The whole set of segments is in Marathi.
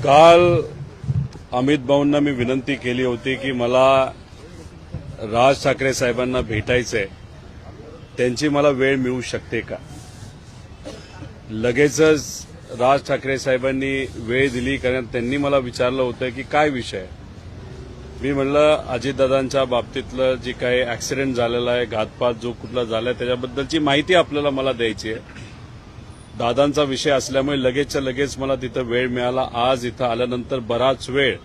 काल अमित भाऊंना मी विनंती केली होती की मला राज ठाकरे साहेबांना भेटायचंय, त्यांची मला वेळ मिळू शकते का. लगेचच राज ठाकरे साहेबांनी वेळ दिली, कारण त्यांनी मला विचारलं होतं की काय विषय. मी म्हणलं अजितदादांच्या बाबतीतलं जी काही ऍक्सिडेंट झालेला आहे, घातपात जो कुठला झालाय, त्याच्याबद्दलची माहिती आपल्याला मला द्यायची आहे. दादांचा विषय असल्यामुळे लगेचच्या लगेच मला तिथं वेळ मिळाला. आज इथं आल्यानंतर बराच वेळ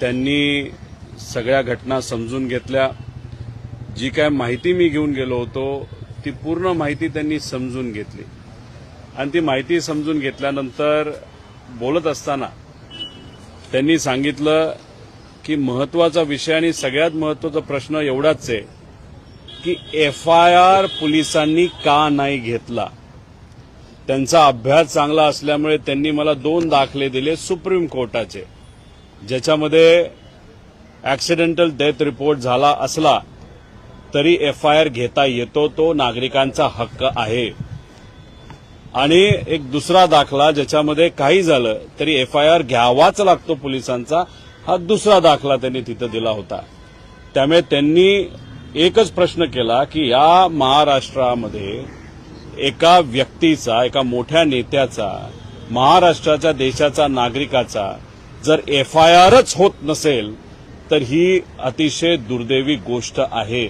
त्यांनी सगळ्या घटना समजून घेतल्या. जी काय माहिती मी घेऊन गेलो होतो ती पूर्ण माहिती त्यांनी समजून घेतली, आणि ती माहिती समजून घेतल्यानंतर बोलत असताना त्यांनी सांगितलं की महत्वाचा विषय आणि सगळ्यात महत्वाचा प्रश्न एवढाच आहे की FIR पोलिसांनी का नाही घेतला. त्यांचा अभ्यास चांगला असल्यामुळे त्यांनी मला 2 दाखले दिले सुप्रीम कोर्टाचे, ज्याच्यामध्ये ऍक्सिडेंटल डेथ रिपोर्ट झाला असला तरी FIR घेता येतो, तो नागरिकांचा हक्क आहे. आणि एक दुसरा दाखला ज्याच्यामध्ये काही झालं तरी FIR घ्यावाच लागतो पोलिसांचा, हा दुसरा दाखला त्यांनी तिथं दिला होता. त्यामुळे त्यांनी एकच प्रश्न केला की या महाराष्ट्रामध्ये एका व्यक्तीचा, एका मोठ्या नेत्याचा, महाराष्ट्राच्या देशाचा नागरिकाचा जर FIRच होत नसेल तर ही अतिशय दुर्दैवी गोष्ट आहे.